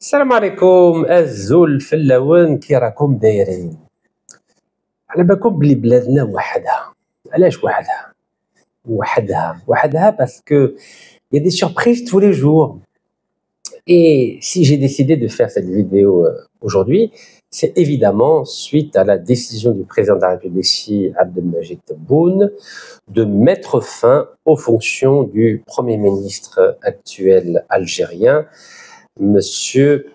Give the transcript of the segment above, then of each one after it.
السلام عليكم الزول في اللون كي راكم دايرين. على بالكم بلي بلادنا وحدها. علاش وحدها باسكو il y a des surprises tous les jours. Et si j'ai décidé de faire cette vidéo aujourd'hui, c'est évidemment suite à la décision du président de la République Abdelmajid Tebboune de mettre fin aux fonctions du Premier ministre actuel algérien, Monsieur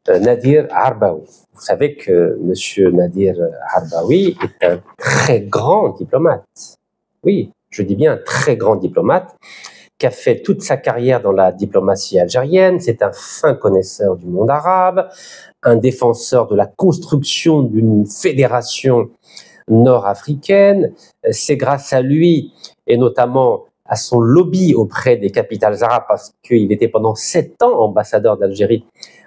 Nadir Arbaoui. Vous savez que Monsieur Nadir Arbaoui est un très grand diplomate. Oui, je dis bien un très grand diplomate qui a fait toute sa carrière dans la diplomatie algérienne. C'est un fin connaisseur du monde arabe, un défenseur de la construction d'une fédération nord-africaine. C'est grâce à lui, et notamment à son lobby auprès des capitales arabes, parce qu'il était pendant 7 ans ambassadeur d'Algérie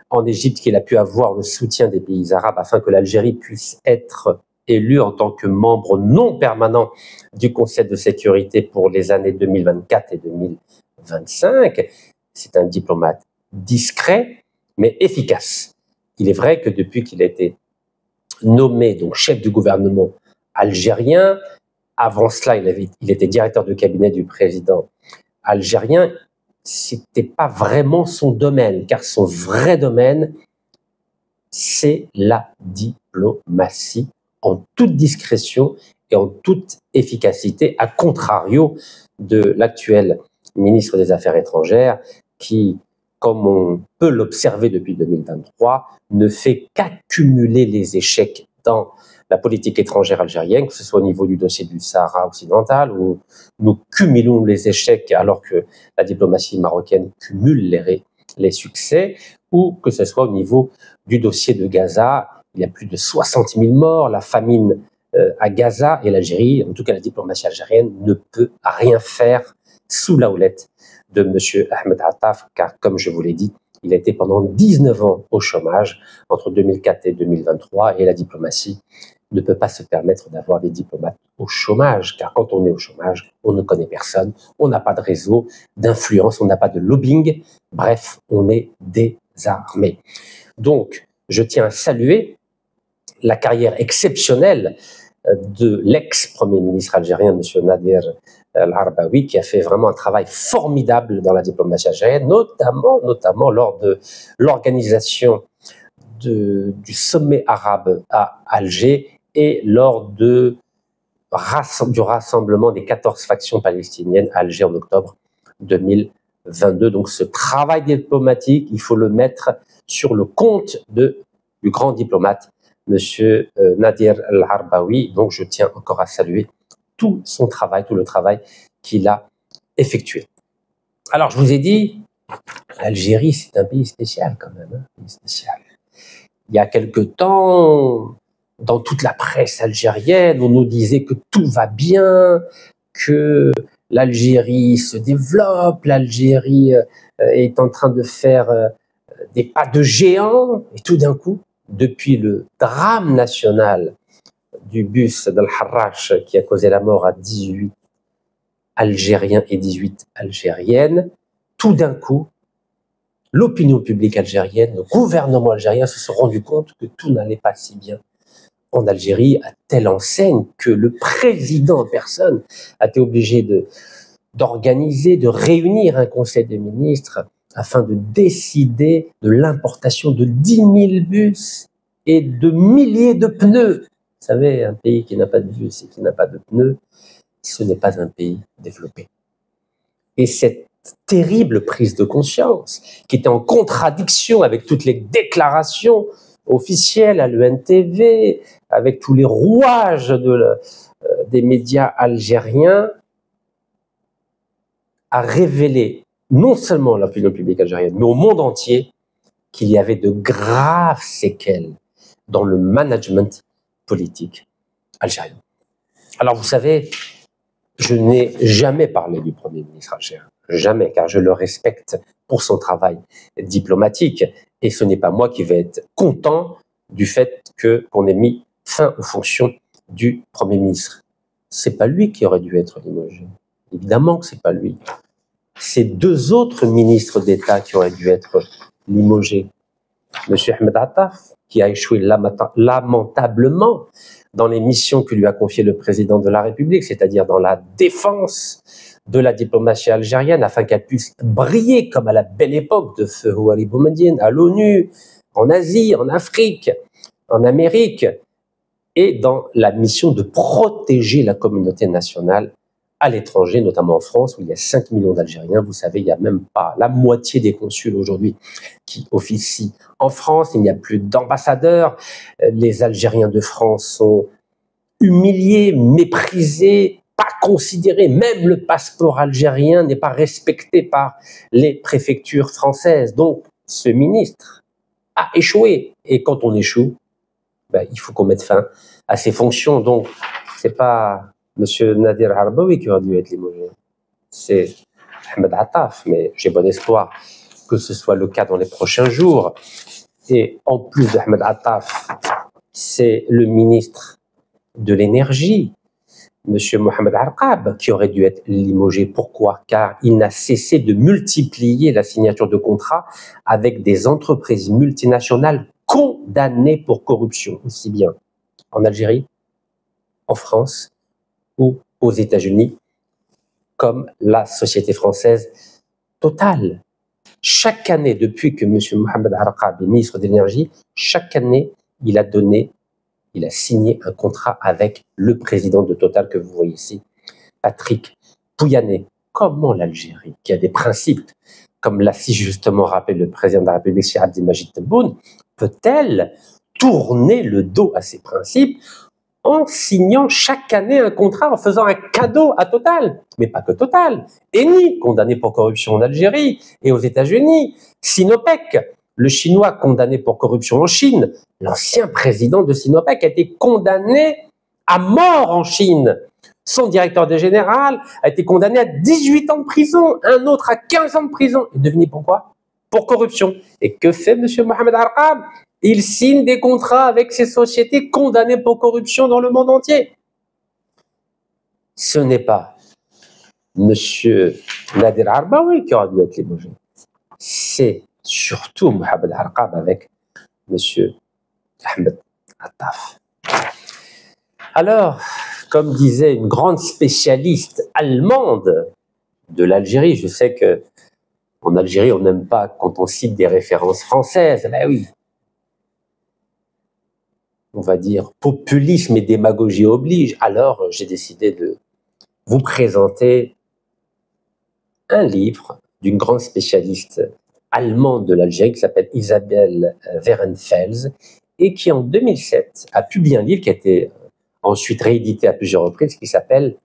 en Égypte, qu'il a pu avoir le soutien des pays arabes afin que l'Algérie puisse être élue en tant que membre non permanent du Conseil de sécurité pour les années 2024 et 2025. C'est un diplomate discret, mais efficace. Il est vrai que depuis qu'il a été nommé donc chef du gouvernement algérien, avant cela, il était directeur de cabinet du président algérien. C'était pas vraiment son domaine, car son vrai domaine, c'est la diplomatie en toute discrétion et en toute efficacité, à contrario de l'actuel ministre des Affaires étrangères qui, comme on peut l'observer depuis 2023, ne fait qu'accumuler les échecs dans la politique étrangère algérienne, que ce soit au niveau du dossier du Sahara occidental, où nous cumulons les échecs alors que la diplomatie marocaine cumule les succès, ou que ce soit au niveau du dossier de Gaza. Il y a plus de 60 000 morts, la famine à Gaza, et l'Algérie, en tout cas la diplomatie algérienne, ne peut rien faire sous la houlette de M. Ahmed Attaf, car comme je vous l'ai dit, il a été pendant 19 ans au chômage, entre 2004 et 2023, et la diplomatie ne peut pas se permettre d'avoir des diplomates au chômage, car quand on est au chômage, on ne connaît personne, on n'a pas de réseau d'influence, on n'a pas de lobbying, bref, on est désarmé. Donc, je tiens à saluer la carrière exceptionnelle de l'ex-premier ministre algérien, M. Nadir Al-Arbaoui, qui a fait vraiment un travail formidable dans la diplomatie algérienne, notamment lors de l'organisation du sommet arabe à Alger et lors du rassemblement des 14 factions palestiniennes à Alger en octobre 2022. Donc ce travail diplomatique, il faut le mettre sur le compte du grand diplomate, M. Nadir Al-Arbaoui. Donc je tiens encore à saluer tout son travail, tout le travail qu'il a effectué. Alors je vous ai dit, l'Algérie c'est un pays spécial quand même, un pays spécial. Il y a quelque temps, dans toute la presse algérienne, on nous disait que tout va bien, que l'Algérie se développe, l'Algérie est en train de faire des pas de géant, et tout d'un coup, depuis le drame national du bus d'Al-Harrach qui a causé la mort à 18 Algériens et 18 Algériennes, tout d'un coup, l'opinion publique algérienne, le gouvernement algérien se sont rendus compte que tout n'allait pas si bien en Algérie, à telle enseigne que le président en personne a été obligé d'organiser, de réunir un conseil des ministres afin de décider de l'importation de 10 000 bus et de milliers de pneus. Vous savez, un pays qui n'a pas de bus et qui n'a pas de pneus, ce n'est pas un pays développé. Et cette terrible prise de conscience, qui était en contradiction avec toutes les déclarations officielles à l'UNTV, avec tous les rouages des médias algériens, a révélé non seulement à l'opinion publique algérienne, mais au monde entier, qu'il y avait de graves séquelles dans le management politique algérien. Alors vous savez, je n'ai jamais parlé du Premier ministre algérien. Jamais, car je le respecte pour son travail diplomatique. Et ce n'est pas moi qui vais être content du fait qu'on ait mis fin aux fonctions du Premier ministre. C'est pas lui qui aurait dû être limogé. Évidemment que c'est pas lui. C'est 2 autres ministres d'État qui auraient dû être limogés. M. Ahmed Attaf, qui a échoué lamentablement dans les missions que lui a confiées le président de la République, c'est-à-dire dans la défense de la diplomatie algérienne, afin qu'elle puisse briller comme à la belle époque de feu Houari Boumediene, à l'ONU, en Asie, en Afrique, en Amérique, et dans la mission de protéger la communauté nationale à l'étranger, notamment en France, où il y a 5 millions d'Algériens. Vous savez, il n'y a même pas la moitié des consuls aujourd'hui qui officient en France. Il n'y a plus d'ambassadeurs. Les Algériens de France sont humiliés, méprisés, pas considérés. Même le passeport algérien n'est pas respecté par les préfectures françaises. Donc, ce ministre a échoué. Et quand on échoue, ben, il faut qu'on mette fin à ses fonctions. Donc, c'est pas M. Nadir Arbaoui qui aurait dû être limogé. C'est Ahmed Attaf, mais j'ai bon espoir que ce soit le cas dans les prochains jours. Et en plus d'Ahmed Attaf, c'est le ministre de l'énergie, M. Mohamed Arqab, qui aurait dû être limogé. Pourquoi? Car il n'a cessé de multiplier la signature de contrats avec des entreprises multinationales condamnées pour corruption, aussi bien en Algérie, en France ou aux États-Unis, comme la société française Total. Chaque année, depuis que M. Mohamed Arqab est ministre de l'Énergie, chaque année, il a signé un contrat avec le président de Total que vous voyez ici, Patrick Pouyanné. Comment l'Algérie, qui a des principes, comme l'a si justement rappelé le président de la République, Cheikh Abdelmajid Tebboune, peut-elle tourner le dos à ses principes en signant chaque année un contrat, en faisant un cadeau à Total? Mais pas que Total. Eni, condamné pour corruption en Algérie et aux États-Unis. Sinopec, le Chinois condamné pour corruption en Chine. L'ancien président de Sinopec a été condamné à mort en Chine. Son directeur général a été condamné à 18 ans de prison, un autre à 15 ans de prison. Et devinez pourquoi? Pour corruption. Et que fait M. Mohamed Arqab? Il signe des contrats avec ces sociétés condamnées pour corruption dans le monde entier. Ce n'est pas M. Nadir Arbaoui qui aura dû être limogé. C'est surtout Mohamed Arqab avec M. Ahmed Attaf. Alors, comme disait une grande spécialiste allemande de l'Algérie, je sais que en Algérie, on n'aime pas quand on cite des références françaises. Ben oui. On va dire populisme et démagogie oblige. Alors, j'ai décidé de vous présenter un livre d'une grande spécialiste allemande de l'Algérie qui s'appelle Isabelle Werenfels et qui, en 2007, a publié un livre qui a été ensuite réédité à plusieurs reprises qui s'appelle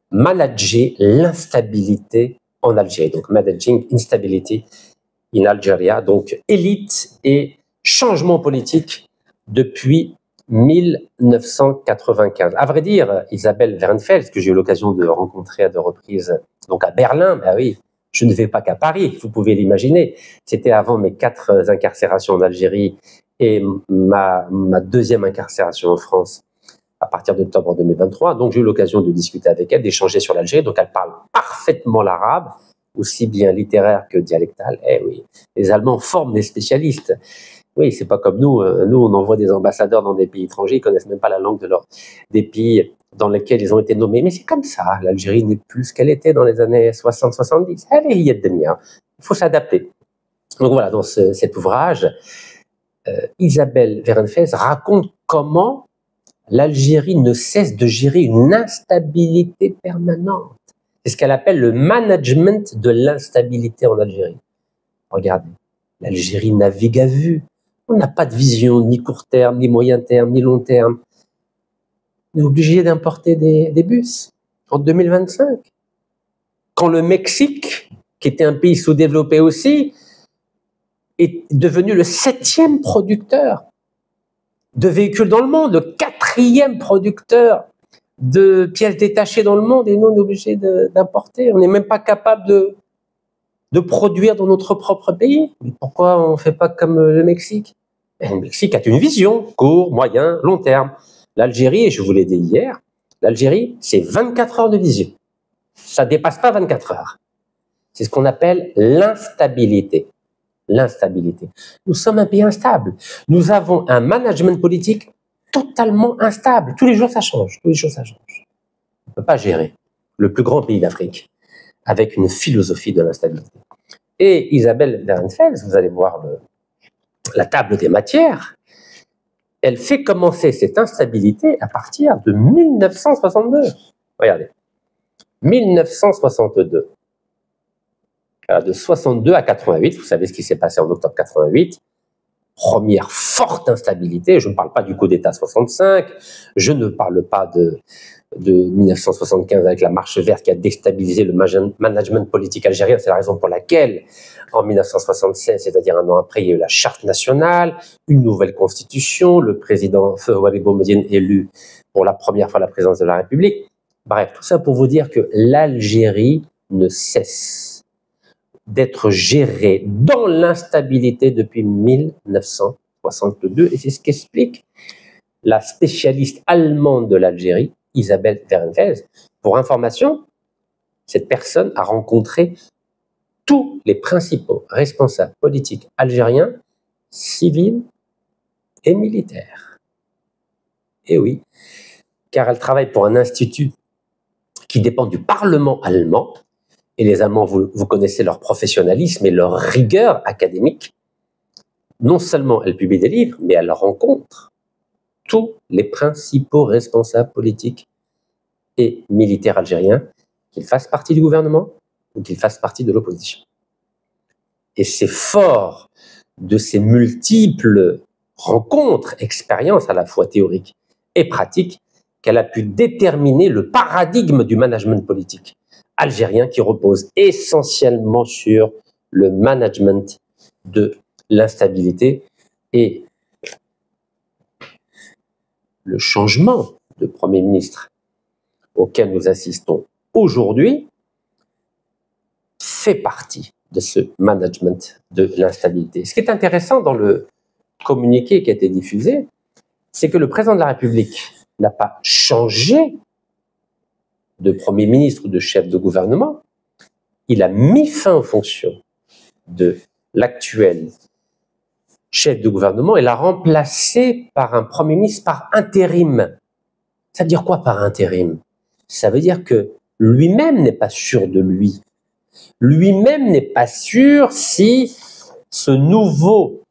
Manager l'instabilité en Algérie. Donc, Managing Instability in Algeria. Donc, élite et changement politique depuis 1995. À vrai dire, Isabelle Werenfels, que j'ai eu l'occasion de rencontrer à 2 reprises, donc à Berlin, ben oui, je ne vais pas qu'à Paris, vous pouvez l'imaginer. C'était avant mes 4 incarcérations en Algérie et ma 2e incarcération en France à partir d'octobre 2023. Donc j'ai eu l'occasion de discuter avec elle, d'échanger sur l'Algérie. Donc elle parle parfaitement l'arabe, aussi bien littéraire que dialectal. Eh oui, les Allemands forment des spécialistes. Oui, c'est pas comme nous. Nous, on envoie des ambassadeurs dans des pays étrangers, ils connaissent même pas la langue des pays dans lesquels ils ont été nommés. Mais c'est comme ça. L'Algérie n'est plus ce qu'elle était dans les années 60-70. Elle est il faut s'adapter. Donc voilà, dans cet ouvrage, Isabelle Werenfels raconte comment l'Algérie ne cesse de gérer une instabilité permanente. C'est ce qu'elle appelle le management de l'instabilité en Algérie. Regardez, l'Algérie navigue à vue. On n'a pas de vision ni court terme, ni moyen terme, ni long terme. On est obligé d'importer des bus en 2025. Quand le Mexique, qui était un pays sous-développé aussi, est devenu le 7e producteur de véhicules dans le monde, le 4e producteur de pièces détachées dans le monde, et nous, on est obligé d'importer. On n'est même pas capable de produire dans notre propre pays. Mais pourquoi on ne fait pas comme le Mexique? Le Mexique a une vision, court, moyen, long terme. L'Algérie, et je vous l'ai dit hier, l'Algérie, c'est 24 heures de vision. Ça ne dépasse pas 24 heures. C'est ce qu'on appelle l'instabilité. l'instabilité. Nous sommes un pays instable. Nous avons un management politique totalement instable. Tous les jours, ça change. Tous les jours, ça change. On ne peut pas gérer le plus grand pays d'Afrique avec une philosophie de l'instabilité. Et Isabelle Werenfels, vous allez voir la table des matières, elle fait commencer cette instabilité à partir de 1962. Regardez, 1962. Alors de 62 à 88, vous savez ce qui s'est passé en octobre 88, première forte instabilité, je ne parle pas du coup d'État 65, je ne parle pas de 1975 avec la marche verte qui a déstabilisé le management politique algérien, c'est la raison pour laquelle en 1976, c'est-à-dire un an après, il y a eu la charte nationale, une nouvelle constitution, le président Feu Walid Boumediene élu pour la première fois à la présidence de la République. Bref, tout ça pour vous dire que l'Algérie ne cesse d'être gérée dans l'instabilité depuis 1962, et c'est ce qu'explique la spécialiste allemande de l'Algérie, Isabelle Werenfels. Pour information, cette personne a rencontré tous les principaux responsables politiques algériens, civils et militaires. Et oui, car elle travaille pour un institut qui dépend du Parlement allemand, et les Allemands, vous connaissez leur professionnalisme et leur rigueur académique. Non seulement elle publie des livres, mais elle rencontre tous les principaux responsables politiques et militaires algériens, qu'ils fassent partie du gouvernement ou qu'ils fassent partie de l'opposition. Et c'est fort de ces multiples rencontres, expériences à la fois théoriques et pratiques, qu'elle a pu déterminer le paradigme du management politique algérien qui repose essentiellement sur le management de l'instabilité. Et le changement de Premier ministre auquel nous assistons aujourd'hui fait partie de ce management de l'instabilité. Ce qui est intéressant dans le communiqué qui a été diffusé, c'est que le président de la République n'a pas changé de Premier ministre ou de chef de gouvernement, il a mis fin aux fonctions de l'actuel chef de gouvernement et l'a remplacé par un Premier ministre par intérim. Ça veut dire quoi par intérim? Ça veut dire que lui-même n'est pas sûr de lui. Lui-même n'est pas sûr si ce nouveau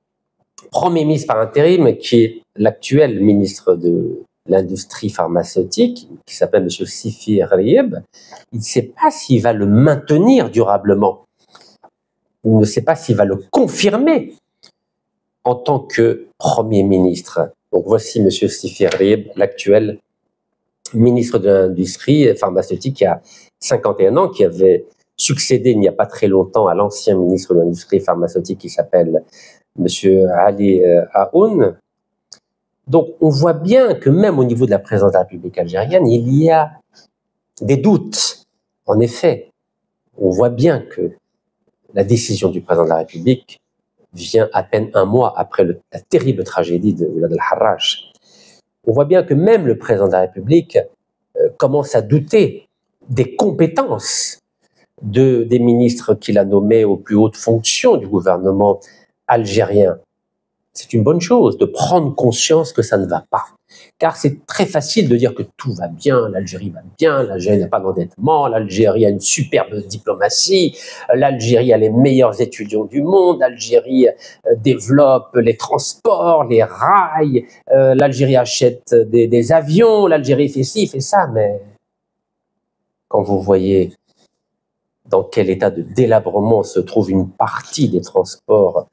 Premier ministre par intérim, qui est l'actuel ministre de l'industrie pharmaceutique, qui s'appelle M. Sifi Riyeb, il ne sait pas s'il va le maintenir durablement. Il ne sait pas s'il va le confirmer en tant que Premier ministre. Donc voici M. Sifi Riyeb, l'actuel ministre de l'industrie pharmaceutique qui a 51 ans, qui avait succédé il n'y a pas très longtemps à l'ancien ministre de l'industrie pharmaceutique qui s'appelle M. Ali Aoun. Donc on voit bien que même au niveau de la présidence de la République algérienne, il y a des doutes. En effet, on voit bien que la décision du président de la République vient à peine un mois après la terrible tragédie de Oulad el-Harrach. On voit bien que même le président de la République commence à douter des compétences des ministres qu'il a nommés aux plus hautes fonctions du gouvernement algérien. C'est une bonne chose de prendre conscience que ça ne va pas. Car c'est très facile de dire que tout va bien, l'Algérie va bien, l'Algérie n'a pas d'endettement, l'Algérie a une superbe diplomatie, l'Algérie a les meilleurs étudiants du monde, l'Algérie développe les transports, les rails, l'Algérie achète des avions, l'Algérie fait ci, fait ça, mais quand vous voyez dans quel état de délabrement se trouve une partie des transports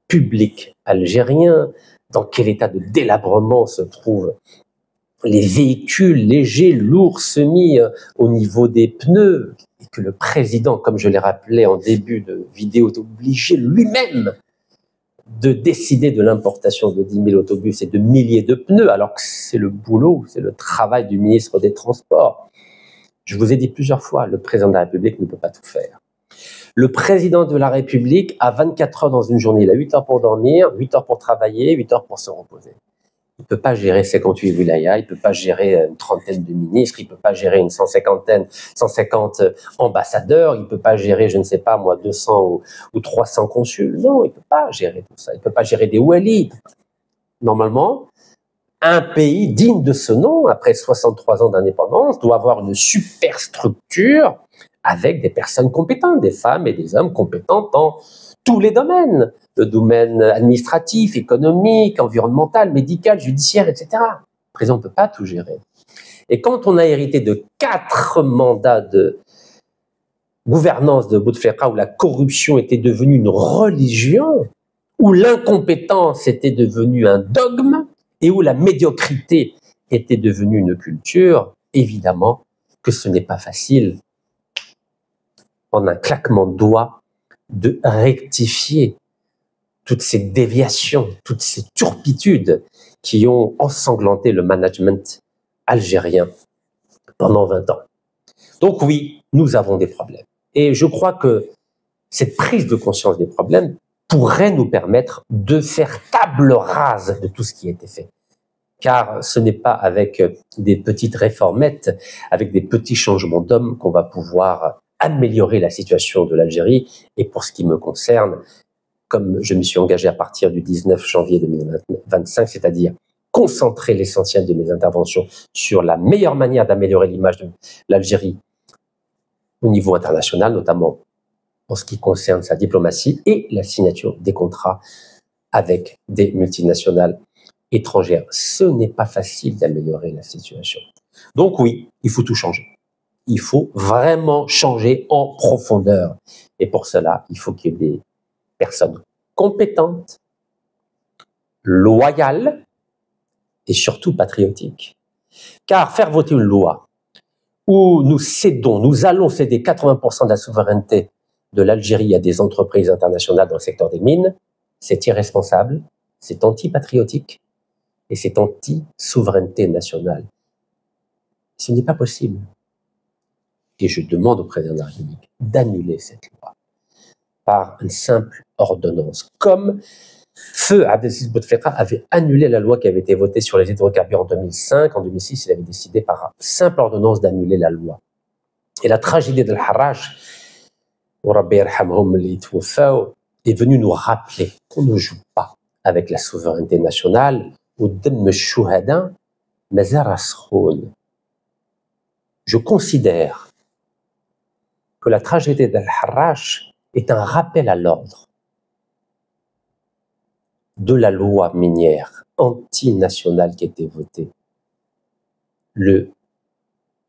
publics algériens, dans quel état de délabrement se trouvent les véhicules légers, lourds, semis au niveau des pneus, et que le président, comme je l'ai rappelé en début de vidéo, est obligé lui-même de décider de l'importation de 10 000 autobus et de milliers de pneus, alors que c'est le boulot, c'est le travail du ministre des Transports. Je vous ai dit plusieurs fois, le président de la République ne peut pas tout faire. Le président de la République a 24 heures dans une journée. Il a 8 heures pour dormir, 8 heures pour travailler, 8 heures pour se reposer. Il ne peut pas gérer 58 wilayas, il ne peut pas gérer une trentaine de ministres, il ne peut pas gérer une 150 ambassadeurs, il ne peut pas gérer, je ne sais pas moi, 200 ou 300 consuls. Non, il ne peut pas gérer tout ça. Il ne peut pas gérer des walis. Normalement, un pays digne de ce nom, après 63 ans d'indépendance, doit avoir une superstructure avec des personnes compétentes, des femmes et des hommes compétents dans tous les domaines. Le domaine administratif, économique, environnemental, médical, judiciaire, etc. Le président ne peut pas tout gérer. Et quand on a hérité de 4 mandats de gouvernance de Bouteflika où la corruption était devenue une religion, où l'incompétence était devenue un dogme et où la médiocrité était devenue une culture, évidemment que ce n'est pas facile, en un claquement de doigts, de rectifier toutes ces déviations, toutes ces turpitudes qui ont ensanglanté le management algérien pendant 20 ans. Donc oui, nous avons des problèmes. Et je crois que cette prise de conscience des problèmes pourrait nous permettre de faire table rase de tout ce qui a été fait. Car ce n'est pas avec des petites réformettes, avec des petits changements d'hommes qu'on va pouvoir améliorer la situation de l'Algérie. Et pour ce qui me concerne, comme je me suis engagé à partir du 19 janvier 2025, c'est-à-dire concentrer l'essentiel de mes interventions sur la meilleure manière d'améliorer l'image de l'Algérie au niveau international, notamment en ce qui concerne sa diplomatie et la signature des contrats avec des multinationales étrangères. Ce n'est pas facile d'améliorer la situation. Donc oui, il faut tout changer. Il faut vraiment changer en profondeur. Et pour cela, il faut qu'il y ait des personnes compétentes, loyales et surtout patriotiques. Car faire voter une loi où nous allons céder 80% de la souveraineté de l'Algérie à des entreprises internationales dans le secteur des mines, c'est irresponsable, c'est anti-patriotique et c'est anti-souveraineté nationale. Ce n'est pas possible. Et je demande au président de la République d'annuler cette loi par une simple ordonnance, comme Feu Abdelaziz Bouteflika avait annulé la loi qui avait été votée sur les hydrocarbures en 2005. En 2006, il avait décidé par simple ordonnance d'annuler la loi. Et la tragédie de l'Harrach, est venue nous rappeler qu'on ne joue pas avec la souveraineté nationale. Je considère que la tragédie de l'Harrach est un rappel à l'ordre de la loi minière antinationale qui a été votée le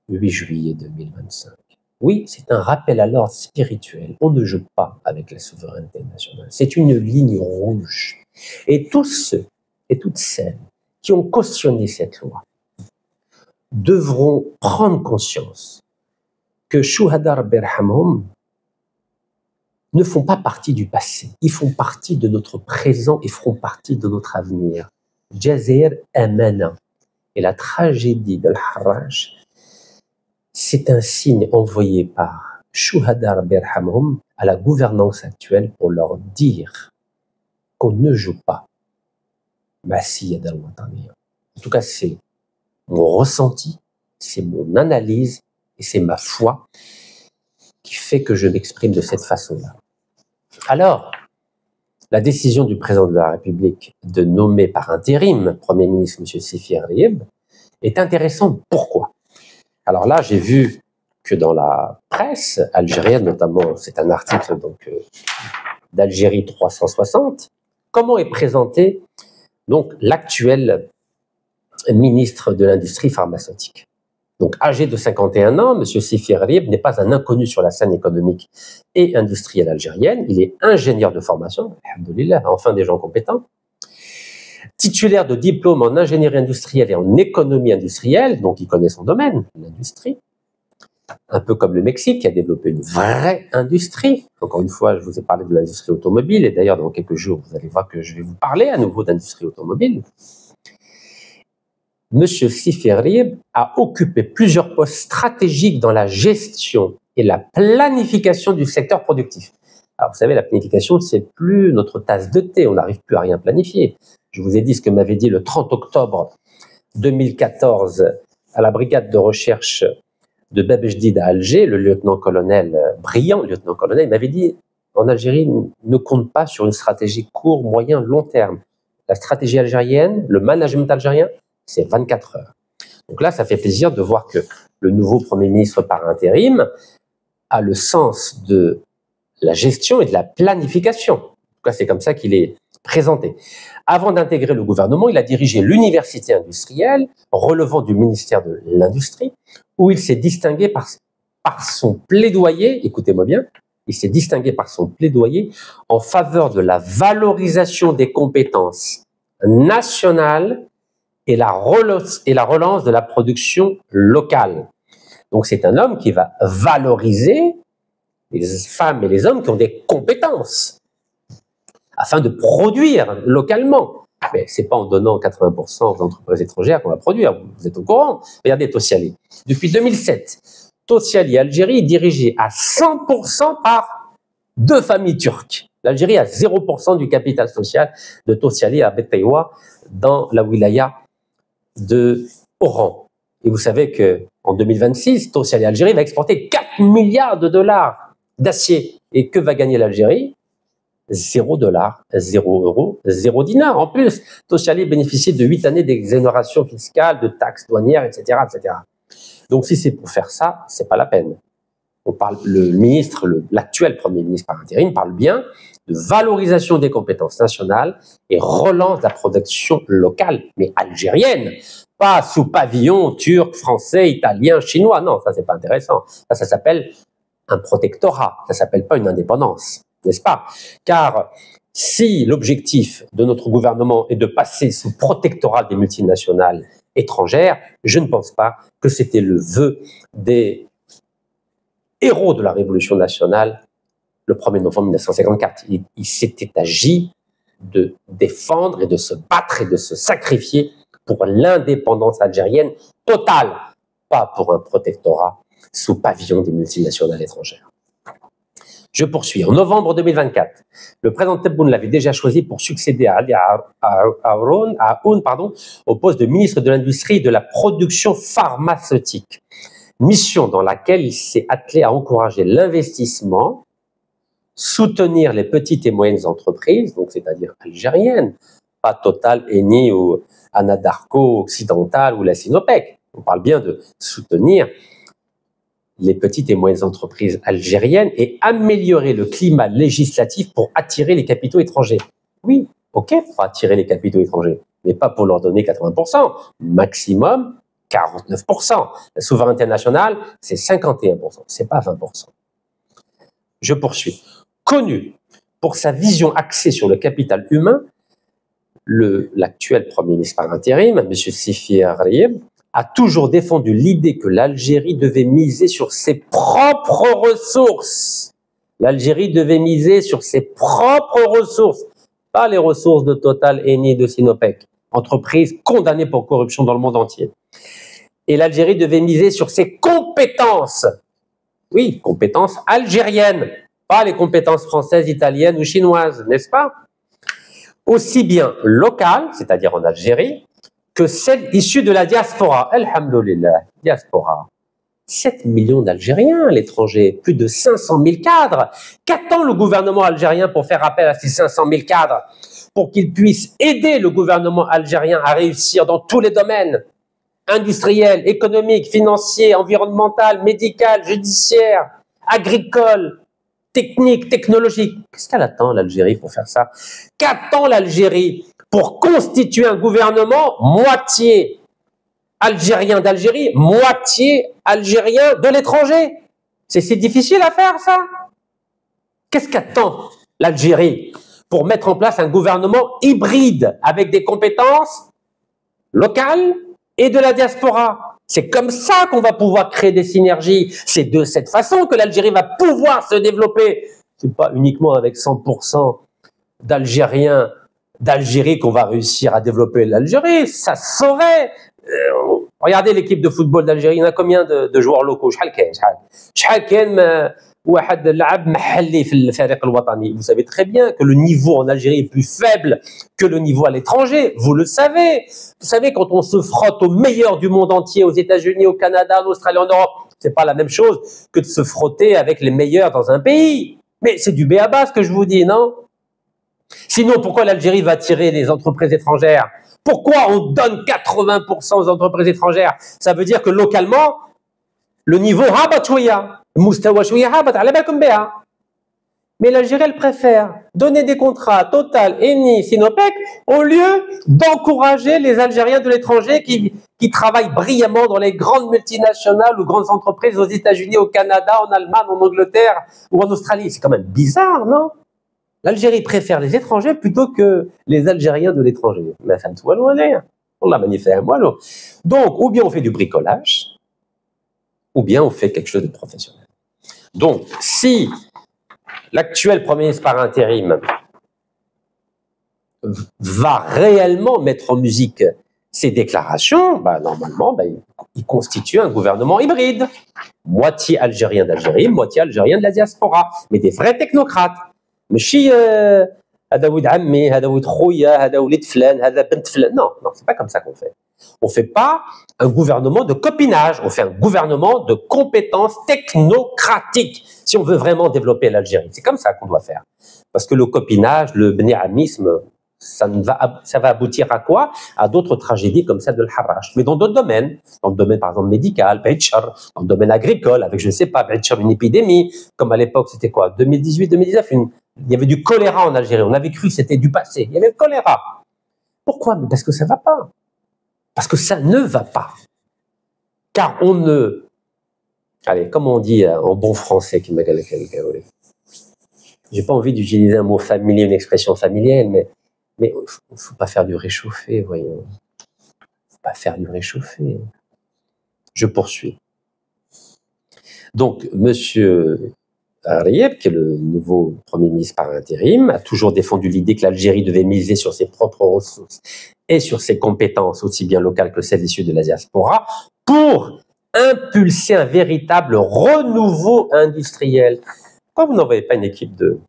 8 juillet 2025. Oui, c'est un rappel à l'ordre spirituel. On ne joue pas avec la souveraineté nationale. C'est une ligne rouge. Et tous ceux et toutes celles qui ont cautionné cette loi devront prendre conscience que Shuhada Rabbi Yarhamhum ne font pas partie du passé. Ils font partie de notre présent et feront partie de notre avenir. Jazair Amana. Et la tragédie de l'Harrach, c'est un signe envoyé par Shuhada Rabbi Yarhamhum à la gouvernance actuelle pour leur dire qu'on ne joue pas. En tout cas, c'est mon ressenti, c'est mon analyse et c'est ma foi qui fait que je m'exprime de cette façon-là. Alors, la décision du président de la République de nommer par intérim Premier ministre M. Sifi Arriib est intéressante. Pourquoi? Alors là, j'ai vu que dans la presse algérienne, notamment, c'est un article donc d'Algérie 360, comment est présenté donc l'actuel ministre de l'industrie pharmaceutique. Donc, âgé de 51 ans, M. Sifi Arriib n'est pas un inconnu sur la scène économique et industrielle algérienne. Il est ingénieur de formation, alhamdoulilah, enfin des gens compétents, titulaire de diplôme en ingénierie industrielle et en économie industrielle, donc il connaît son domaine, l'industrie, un peu comme le Mexique qui a développé une vraie industrie. Encore une fois, je vous ai parlé de l'industrie automobile, et d'ailleurs, dans quelques jours, vous allez voir que je vais vous parler à nouveau d'industrie automobile. M. Sifi Arriib a occupé plusieurs postes stratégiques dans la gestion et la planification du secteur productif. Alors, vous savez, la planification, c'est plus notre tasse de thé. On n'arrive plus à rien planifier. Je vous ai dit ce que m'avait dit le 30 octobre 2014 à la brigade de recherche de Bab-el-Jdid à Alger, le lieutenant-colonel, brillant lieutenant-colonel, m'avait dit en Algérie, ne compte pas sur une stratégie court, moyen, long terme. La stratégie algérienne, le management algérien, c'est 24 heures. Donc là, ça fait plaisir de voir que le nouveau Premier ministre par intérim a le sens de la gestion et de la planification. En tout cas, c'est comme ça qu'il est présenté. Avant d'intégrer le gouvernement, il a dirigé l'université industrielle relevant du ministère de l'Industrie, où il s'est distingué par son plaidoyer, écoutez-moi bien, il s'est distingué par son plaidoyer en faveur de la valorisation des compétences nationales et la relance de la production locale. Donc c'est un homme qui va valoriser les femmes et les hommes qui ont des compétences afin de produire localement. Mais c'est pas en donnant 80% aux entreprises étrangères qu'on va produire. Vous êtes au courant. Regardez Tosyali. Depuis 2007, Tosyali Algérie est dirigée à 100% par deux familles turques. L'Algérie a 0% du capital social de Tosyali à Betaywa dans la wilaya de Oran. Et vous savez que en 2026, Tosyali Algérie va exporter 4 milliards de dollars d'acier. Et que va gagner l'Algérie? 0 $, 0 €, 0 dinar. En plus, Tosyali bénéficie de 8 années d'exonération fiscale, de taxes douanières, etc., etc. Donc, si c'est pour faire ça, c'est pas la peine. On parle, le ministre, l'actuel Premier ministre par intérim parle bien de valorisation des compétences nationales et relance de la production locale, mais algérienne, pas sous pavillon turc, français, italien, chinois. Non, ça c'est pas intéressant. Ça s'appelle un protectorat. Ça s'appelle pas une indépendance, n'est-ce pas? Car si l'objectif de notre gouvernement est de passer sous protectorat des multinationales étrangères, je ne pense pas que c'était le vœu des héros de la Révolution nationale le 1er novembre 1954. Il s'était agi de défendre et de se battre et de se sacrifier pour l'indépendance algérienne totale, pas pour un protectorat sous pavillon des multinationales étrangères. Je poursuis. En novembre 2024, le président Tebboune l'avait déjà choisi pour succéder à Ali Haroun, au poste de ministre de l'Industrie et de la Production pharmaceutique. Mission dans laquelle il s'est attelé à encourager l'investissement, soutenir les petites et moyennes entreprises, donc c'est-à-dire algériennes, pas Total, Eni ou Anadarko Occidental ou la Sinopec. On parle bien de soutenir les petites et moyennes entreprises algériennes et améliorer le climat législatif pour attirer les capitaux étrangers. Oui, ok, pour attirer les capitaux étrangers, mais pas pour leur donner 80%, maximum 49%. La souveraineté nationale, c'est 51%, c'est pas 20%. Je poursuis. Connu pour sa vision axée sur le capital humain, l'actuel Premier ministre par intérim, M. Sifi Arayeb, a toujours défendu l'idée que l'Algérie devait miser sur ses propres ressources. L'Algérie devait miser sur ses propres ressources, pas les ressources de Total, Eni, de Sinopec, entreprises condamnées pour corruption dans le monde entier. Et l'Algérie devait miser sur ses compétences. Oui, compétences algériennes, pas les compétences françaises, italiennes ou chinoises, n'est-ce pas? Aussi bien locales, c'est-à-dire en Algérie, que celles issues de la diaspora. Alhamdoulilah, diaspora. 7 millions d'Algériens à l'étranger, plus de 500 000 cadres. Qu'attend le gouvernement algérien pour faire appel à ces 500 000 cadres, pour qu'ils puissent aider le gouvernement algérien à réussir dans tous les domaines, industriels, économiques, financiers, environnemental, médical, judiciaire, agricole, technique, technologique. Qu'est-ce qu'elle attend l'Algérie pour faire ça? Qu'attend l'Algérie pour constituer un gouvernement moitié algérien d'Algérie, moitié algérien de l'étranger? C'est si difficile à faire, ça? Qu'est-ce qu'attend l'Algérie pour mettre en place un gouvernement hybride avec des compétences locales et de la diaspora? C'est comme ça qu'on va pouvoir créer des synergies. C'est de cette façon que l'Algérie va pouvoir se développer. C'est pas uniquement avec 100% d'Algériens d'Algérie qu'on va réussir à développer l'Algérie. Ça saurait. Regardez l'équipe de football d'Algérie. Il y en a combien de joueurs locaux? واحد لعب محلي في الفريق الوطني. Vous savez très bien que le niveau en Algérie est plus faible que le niveau à l'étranger. Vous le savez. Vous savez, quand on se frotte aux meilleurs du monde entier, aux États-Unis, au Canada, en Australie, en Europe, c'est pas la même chose que de se frotter avec les meilleurs dans un pays. Mais c'est du b.a.-ba ce que je vous dis, non? Sinon, pourquoi l'Algérie va attirer les entreprises étrangères? Pourquoi on donne 80% aux entreprises étrangères? Ça veut dire que localement, le niveau habat chouya, mustawa chouya habat, ala balkoum béha. Mais l'Algérie, elle préfère donner des contrats Total, Eni, Sinopec, au lieu d'encourager les Algériens de l'étranger qui travaillent brillamment dans les grandes multinationales ou grandes entreprises aux États-Unis, au Canada, en Allemagne, en Angleterre ou en Australie. C'est quand même bizarre, non? L'Algérie préfère les étrangers plutôt que les Algériens de l'étranger. Mais ça ne soit loin d'ailleurs. On l'a magnifié, moi. Donc, ou bien on fait du bricolage, ou bien on fait quelque chose de professionnel. Donc, si l'actuel Premier ministre par intérim va réellement mettre en musique ces déclarations, bah, normalement, bah, il constitue un gouvernement hybride. Moitié algérien d'Algérie, moitié algérien de la diaspora. Mais des vrais technocrates. ماشي هذا ولد عمي هذا ولد خويا هذا ولد فلان هذا بنت فلان. Non, c'est pas comme ça qu'on fait. On fait pas un gouvernement de copinage, on fait un gouvernement de compétences technocratiques si on veut vraiment développer l'Algérie. C'est comme ça qu'on doit faire. Parce que le copinage, le bnéamisme, ça va aboutir à quoi? À d'autres tragédies comme celle de l'Harrach. Mais dans d'autres domaines, dans le domaine par exemple médical, dans le domaine agricole, avec je ne sais pas, une épidémie, comme à l'époque c'était quoi, 2018-2019, il y avait du choléra en Algérie. On avait cru que c'était du passé. Il y avait le choléra. Pourquoi? Parce que ça ne va pas. Parce que ça ne va pas. Car on ne... Allez, comme on dit en bon français, j'ai pas envie d'utiliser un mot familier, une expression familière, mais il ne faut pas faire du réchauffé, voyons. Il ne faut pas faire du réchauffé. Je poursuis. Donc, monsieur Arieb, qui est le nouveau Premier ministre par intérim, a toujours défendu l'idée que l'Algérie devait miser sur ses propres ressources et sur ses compétences, aussi bien locales que celles issues de la diaspora, pour impulser un véritable renouveau industriel. Pourquoi vous n'envoyez pas une équipe de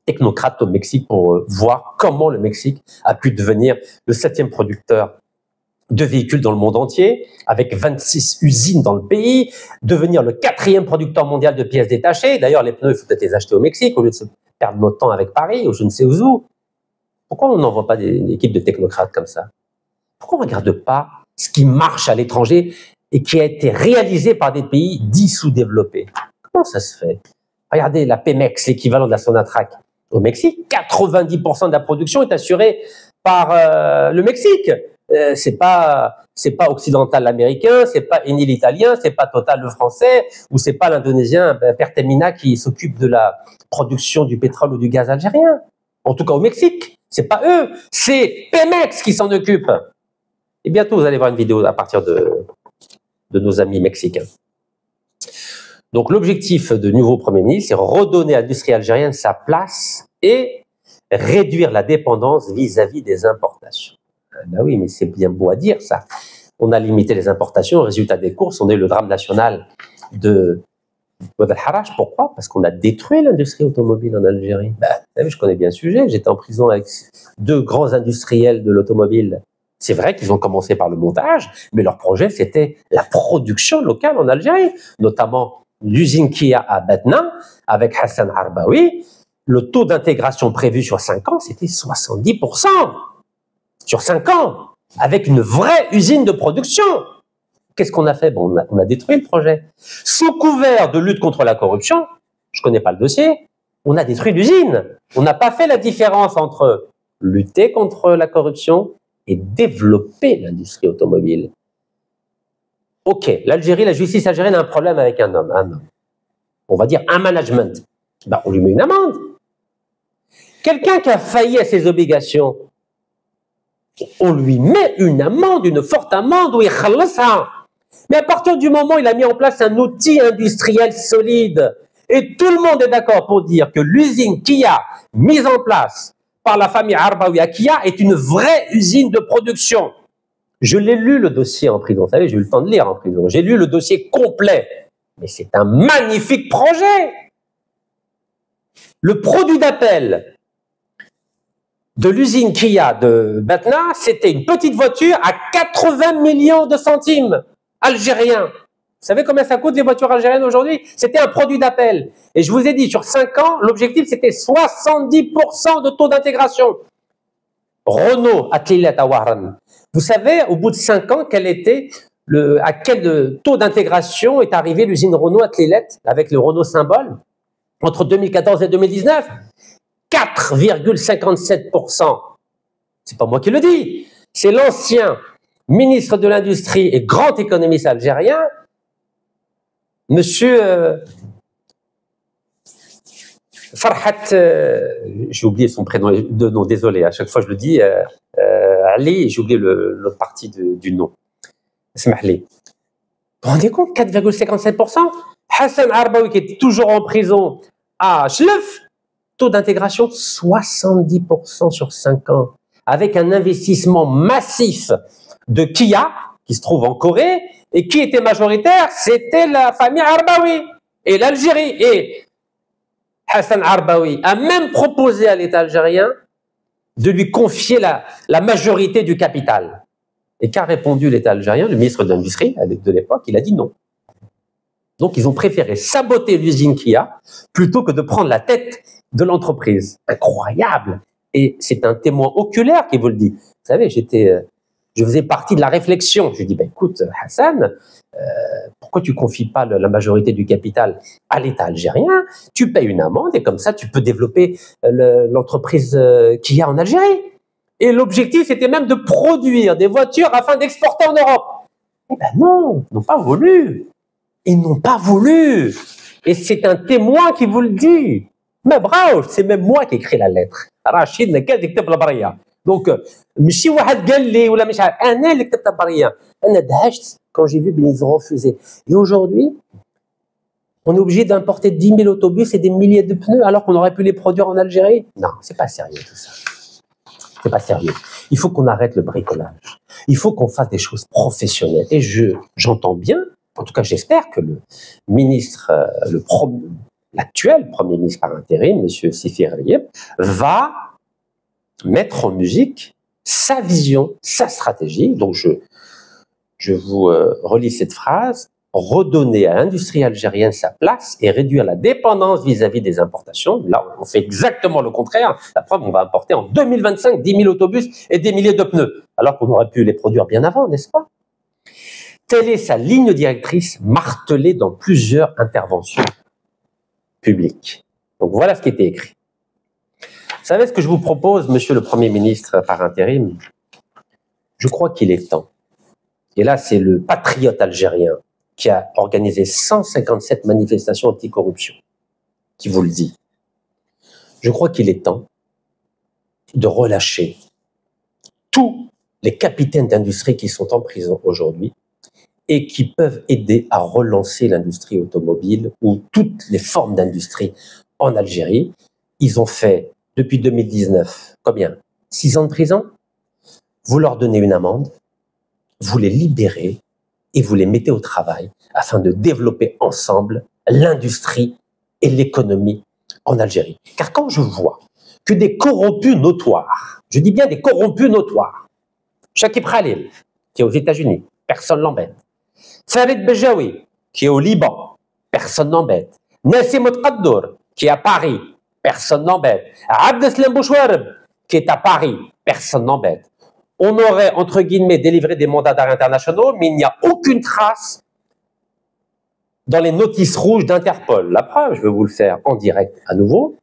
technocrates au Mexique pour voir comment le Mexique a pu devenir le 7e producteur de véhicules dans le monde entier, avec 26 usines dans le pays, devenir le 4e producteur mondial de pièces détachées. D'ailleurs, les pneus, il faut peut-être les acheter au Mexique au lieu de se perdre notre temps avec Paris ou je ne sais où. Pourquoi on n'envoie pas une équipe de technocrates comme ça? Pourquoi on ne regarde pas ce qui marche à l'étranger et qui a été réalisé par des pays dits sous-développés? Comment ça se fait? Regardez la Pemex, l'équivalent de la Sonatrach au Mexique. 90% de la production est assurée par le Mexique. C'est pas Occidental l'américain, c'est pas Eni l'italien, c'est pas Total le français, ou c'est pas l'indonésien Pertamina qui s'occupe de la production du pétrole ou du gaz algérien. En tout cas au Mexique, c'est pas eux, c'est Pemex qui s'en occupe. Et bientôt vous allez voir une vidéo à partir de nos amis mexicains. Donc l'objectif du nouveau Premier ministre, c'est redonner à l'industrie algérienne sa place et réduire la dépendance vis-à-vis des importations. Ben oui, mais c'est bien beau à dire ça. On a limité les importations, au résultat des courses, on a eu le drame national de Al-Harrach. Pourquoi? Parce qu'on a détruit l'industrie automobile en Algérie. Ben, vous savez, je connais bien le sujet, j'étais en prison avec 2 grands industriels de l'automobile. C'est vrai qu'ils ont commencé par le montage, mais leur projet, c'était la production locale en Algérie, notamment l'usine Kia à Batna, avec Hassan Arbaoui. Le taux d'intégration prévu sur 5 ans, c'était 70%. Sur 5 ans, avec une vraie usine de production. Qu'est-ce qu'on a fait? Bon, on a détruit le projet. Sous couvert de lutte contre la corruption, je ne connais pas le dossier, on a détruit l'usine. On n'a pas fait la différence entre lutter contre la corruption et développer l'industrie automobile. Ok, l'Algérie, la justice algérienne a un problème avec un homme. On va dire un management. Ben, on lui met une amende. Quelqu'un qui a failli à ses obligations, on lui met une amende, une forte amende, où il khalassa. Mais à partir du moment où il a mis en place un outil industriel solide, et tout le monde est d'accord pour dire que l'usine Kia, mise en place par la famille Arbaoui à Kia, est une vraie usine de production. Je l'ai lu le dossier en prison, vous savez, j'ai eu le temps de lire en prison. J'ai lu le dossier complet. Mais c'est un magnifique projet. Le produit d'appel de l'usine Kia de Batna, c'était une petite voiture à 80 millions de centimes algériens. Vous savez combien ça coûte les voitures algériennes aujourd'hui? C'était un produit d'appel. Et je vous ai dit, sur 5 ans, l'objectif c'était 70% de taux d'intégration. Renault, Atlilet à Waran. Vous savez, au bout de 5 ans, à quel taux d'intégration est arrivé l'usine Renault Atlilet avec le Renault symbole entre 2014 et 2019? 4,57%. C'est pas moi qui le dis. C'est l'ancien ministre de l'Industrie et grand économiste algérien, monsieur Farhat, j'ai oublié son prénom de nom, désolé, à chaque fois je le dis, Ali, j'ai oublié l'autre partie du nom. Smahli. Vous vous rendez compte, 4,57%? Hassan Arbaoui, qui est toujours en prison à Chlef, taux d'intégration 70% sur 5 ans, avec un investissement massif de Kia, qui se trouve en Corée, et qui était majoritaire, c'était la famille Arbaoui et l'Algérie. Et Hassan Arbaoui a même proposé à l'État algérien de lui confier la majorité du capital. Et qu'a répondu l'État algérien, le ministre de l'Industrie de l'époque? Il a dit non. Donc ils ont préféré saboter l'usine Kia plutôt que de prendre la tête de l'entreprise. Incroyable. Et c'est un témoin oculaire qui vous le dit. Vous savez, je faisais partie de la réflexion. Je lui dis, écoute, Hassan, pourquoi tu confies pas la majorité du capital à l'État algérien? Tu payes une amende et comme ça, tu peux développer l'entreprise qu'il y a en Algérie. Et l'objectif, c'était même de produire des voitures afin d'exporter en Europe. Non, ils n'ont pas voulu. Ils n'ont pas voulu. Et c'est un témoin qui vous le dit. Mais bravo, c'est même moi qui ai écrit la lettre. Rachid n'a qu'à dicter la baria. Donc, ماشي واحد قال لي ولا مش عارف انا اللي كتبت البريه. انا دهشت quand j'ai vu qu'ils ont refusé. Et aujourd'hui, on est obligé d'importer 10 000 autobus et des milliers de pneus alors qu'on aurait pu les produire en Algérie. Non, c'est pas sérieux tout ça. C'est pas sérieux. Il faut qu'on arrête le bricolage. Il faut qu'on fasse des choses professionnelles. Et j'entends bien, en tout cas j'espère que le ministre, l'actuel Premier ministre par intérim, M. Sifi Riyeb, va mettre en musique sa vision, sa stratégie. Donc je vous relis cette phrase. Redonner à l'industrie algérienne sa place et réduire la dépendance vis-à-vis des importations. Là, on fait exactement le contraire. La preuve, on va importer en 2025 10 000 autobus et des milliers de pneus, alors qu'on aurait pu les produire bien avant, n'est-ce pas? Telle est sa ligne directrice martelée dans plusieurs interventions publiques. Donc voilà ce qui était écrit. Vous savez ce que je vous propose, monsieur le Premier ministre par intérim? Je crois qu'il est temps. Et là, c'est le patriote algérien qui a organisé 157 manifestations anticorruption, qui vous le dit. Je crois qu'il est temps de relâcher tous les capitaines d'industrie qui sont en prison aujourd'hui et qui peuvent aider à relancer l'industrie automobile ou toutes les formes d'industrie en Algérie. Ils ont fait, depuis 2019, combien? 6 ans de prison? Vous leur donnez une amende, vous les libérez, et vous les mettez au travail afin de développer ensemble l'industrie et l'économie en Algérie. Car quand je vois que des corrompus notoires, je dis bien des corrompus notoires, Shakib Khalil, qui est aux États-Unis, personne l'embête. Farid Bejaoui, qui est au Liban, personne n'embête. Nassim Tqaddour, qui est à Paris, personne n'embête. Abdeslam Bouchouareb, qui est à Paris, personne n'embête. On aurait, entre guillemets, délivré des mandats d'arrêt internationaux, mais il n'y a aucune trace dans les notices rouges d'Interpol. La preuve, je vais vous le faire en direct à nouveau.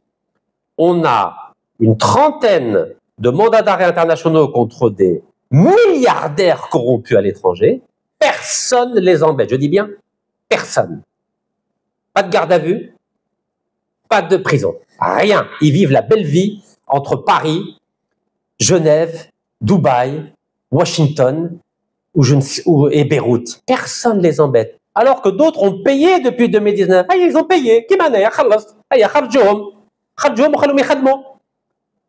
On a une trentaine de mandats d'arrêt internationaux contre des milliardaires corrompus à l'étranger. Personne ne les embête. Je dis bien personne. Pas de garde à vue, pas de prison. Rien. Ils vivent la belle vie entre Paris, Genève, Dubaï, Washington et Beyrouth. Personne ne les embête. Alors que d'autres ont payé depuis 2019. Ils ont payé. Qui m'en est?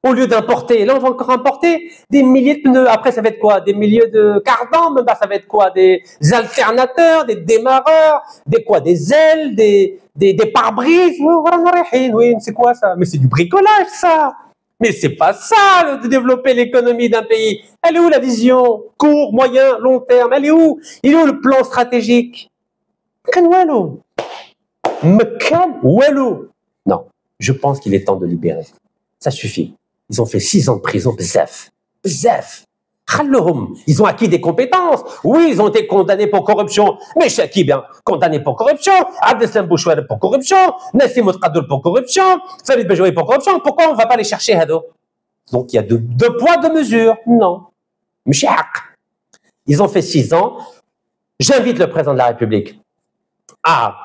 Au lieu d'importer, là on va encore importer des milliers de pneus. Après ça va être quoi? Des milliers de cardans, même ça va être quoi? Des alternateurs, des démarreurs, des quoi? Des ailes, des pare-brises. Oui, c'est quoi ça? Mais c'est du bricolage ça. Mais c'est pas ça de développer l'économie d'un pays. Elle est où la vision? Court, moyen, long terme, elle est où? Il est où le plan stratégique? Non, je pense qu'il est temps de libérer. Ça suffit. Ils ont fait 6 ans de prison, bzaf. Bzaf. Ils ont acquis des compétences. Oui, ils ont été condamnés pour corruption. Mais Chaki, bien, condamné pour corruption. Abdeslam Bouchouari pour corruption. Nassim Outkhadour pour corruption. Farid Bejoui pour corruption. Pourquoi on ne va pas les chercher, Hado? Donc, il y a deux poids, deux mesures. Non. Ils ont fait 6 ans. J'invite le président de la République à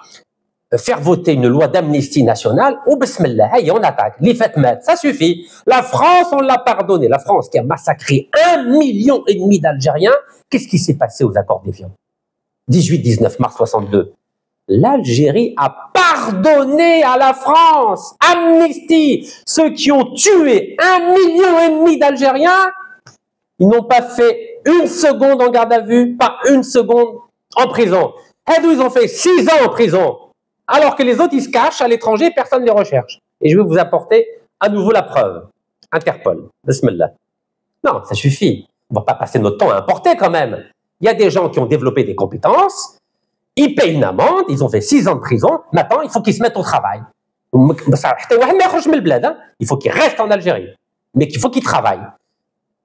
faire voter une loi d'amnistie nationale, ou bismillah, on attaque, les Fatmat, ça suffit. La France, on l'a pardonné. La France qui a massacré 1,5 million d'Algériens, qu'est-ce qui s'est passé aux accords d'Évian? 18-19 mars 62. L'Algérie a pardonné à la France, amnistie, ceux qui ont tué 1,5 million d'Algériens, ils n'ont pas fait une seconde en garde à vue, pas une seconde en prison. Et d'où ils ont fait 6 ans en prison. Alors que les autres, ils se cachent à l'étranger, personne ne les recherche. Et je vais vous apporter à nouveau la preuve. Interpol, bismillah. Non, ça suffit. On ne va pas passer notre temps à importer quand même. Il y a des gens qui ont développé des compétences, ils payent une amende, ils ont fait 6 ans de prison, maintenant il faut qu'ils se mettent au travail. Il faut qu'ils restent en Algérie, mais qu'il faut qu'ils travaillent.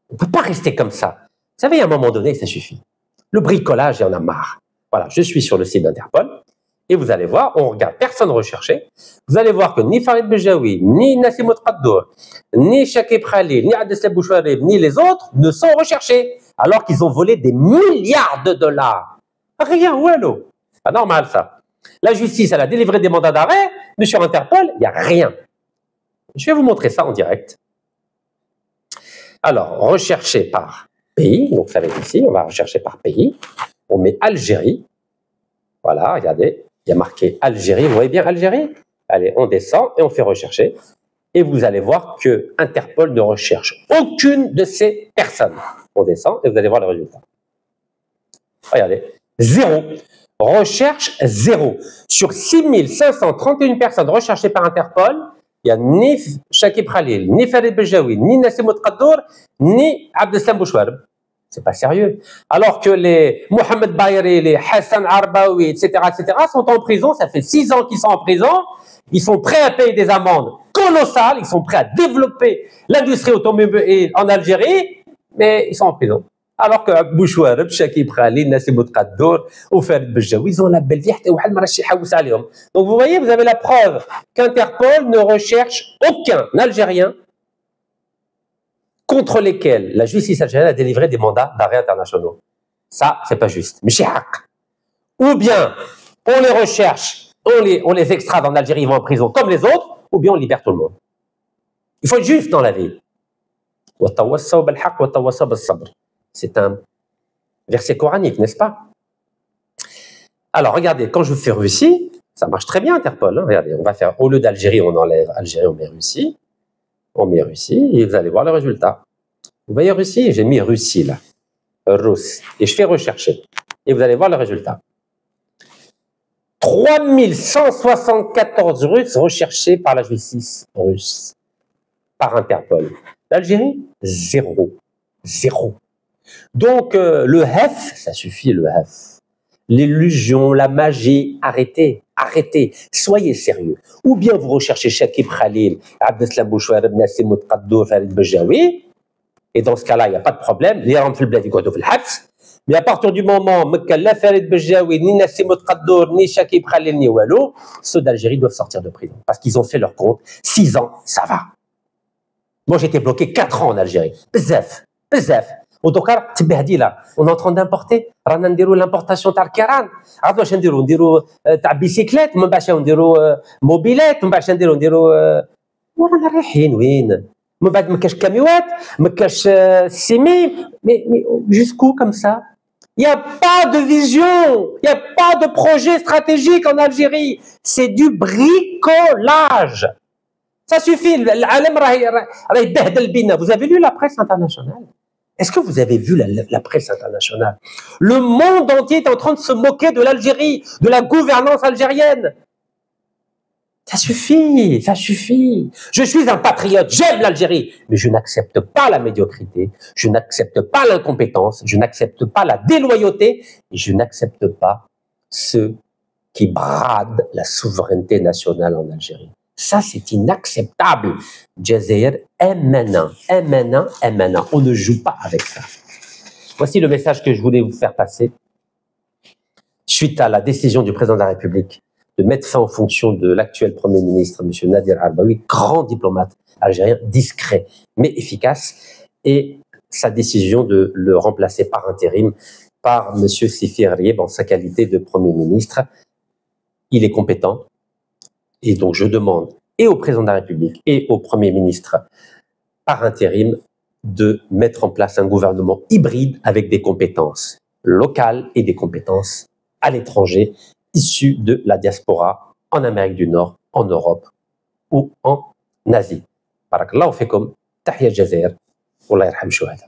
On ne peut pas rester comme ça. Vous savez, à un moment donné, ça suffit. Le bricolage, il y en a marre. Voilà, je suis sur le site d'Interpol. Et vous allez voir, on regarde personne recherché. Vous allez voir que ni Farid Bejaoui, ni Nassim Outkhadour, ni Chakib Khalil, ni Abdeslam Bouchouari, ni les autres ne sont recherchés, alors qu'ils ont volé des milliards de dollars. Rien, oualo. C'est pas normal ça. La justice, elle a délivré des mandats d'arrêt, mais sur Interpol, il n'y a rien. Je vais vous montrer ça en direct. Alors, rechercher par pays, donc ça va être ici, on va rechercher par pays. On met Algérie. Voilà, regardez. Il y a marqué Algérie, vous voyez bien Algérie? Allez, on descend et on fait rechercher. Et vous allez voir que Interpol ne recherche aucune de ces personnes. On descend et vous allez voir le résultat. Regardez, 0. Recherche 0. Sur 6531 personnes recherchées par Interpol, il n'y a ni Chakib Khalil, ni Farid Bejaoui, ni Nassim Outkhadour, ni Abdeslam Bouchouari. C'est pas sérieux. Alors que les Mohamed Bayri, les Hassan Arbaoui, etc., sont en prison. Ça fait 6 ans qu'ils sont en prison. Ils sont prêts à payer des amendes colossales. Ils sont prêts à développer l'industrie automobile en Algérie, mais ils sont en prison. Alors que Bouchouari, Chakib Khalil, Nassim Outkhadour ou Farid Bejaoui, ils ont la belle vie. Donc vous voyez, vous avez la preuve qu'Interpol ne recherche aucun Algérien contre lesquels la justice algérienne a délivré des mandats d'arrêt internationaux. Ça, c'est pas juste. Ou bien, on les recherche, on les extrade en Algérie, ils vont en prison comme les autres, ou bien on libère tout le monde. Il faut être juste dans la vie. C'est un verset coranique, n'est-ce pas? Alors, regardez, quand je fais Russie, ça marche très bien, Interpol. Hein, regardez, on va faire, au lieu d'Algérie, on enlève Algérie, on met Russie. On met Russie et vous allez voir le résultat. Vous voyez Russie? J'ai mis Russie là. Russe. Et je fais rechercher. Et vous allez voir le résultat. 3174 Russes recherchés par la justice russe. Par Interpol. L'Algérie? 0. 0. Donc le F, ça suffit le F. L'illusion, la magie, arrêtez. Arrêtez, soyez sérieux. Ou bien vous recherchez Chakib Khalil, Abdeslam Bouchouari, Nassim Outkhadour, Farid Bejaoui, et dans ce cas-là, il n'y a pas de problème. Les gens fil bled يقعدوا في الحبس. Mais à partir du moment où la Farid Bejaoui, ni Nassim Outkhadour, ni Chakib Khalil, ni Wallo, ceux d'Algérie doivent sortir de prison. Parce qu'ils ont fait leur compte. 6 ans, ça va. Moi, j'étais bloqué 4 ans en Algérie. Bzaf, bzaf. ودوكا تبهديله on est en train d'importer رانا نديروا l'importation تاع الكيران عرفتوا واش نديروا تاع بيسيكليت من بعد نديروا موبيلات من بعد نديروا ورانا رايحين وين من بعد ما كاش كاميوات ما كاش سيمي مي jusqu'où comme ça il y a pas de vision il y a pas de projet stratégique en Algérie c'est du bricolage Ça suffit. Vous avez lu la presse internationale? Est-ce que vous avez vu la presse internationale? Le monde entier est en train de se moquer de l'Algérie, de la gouvernance algérienne. Ça suffit, ça suffit. Je suis un patriote, j'aime l'Algérie, mais je n'accepte pas la médiocrité, je n'accepte pas l'incompétence, je n'accepte pas la déloyauté, et je n'accepte pas ceux qui bradent la souveraineté nationale en Algérie. Ça, c'est inacceptable. Jazair est maintenant. On ne joue pas avec ça. Voici le message que je voulais vous faire passer. Suite à la décision du président de la République de mettre fin aux fonctions de l'actuel Premier ministre, M. Nadir Arbaoui, grand diplomate algérien, discret mais efficace, et sa décision de le remplacer par intérim par M. Sifi Ghrieb en sa qualité de Premier ministre. Il est compétent, et donc je demande et au président de la République et au Premier ministre par intérim de mettre en place un gouvernement hybride avec des compétences locales et des compétences à l'étranger, issus de la diaspora en Amérique du Nord, en Europe ou en Asie. Barakallahu fikum, tahiyya Jazair, wallah yarham shuhada.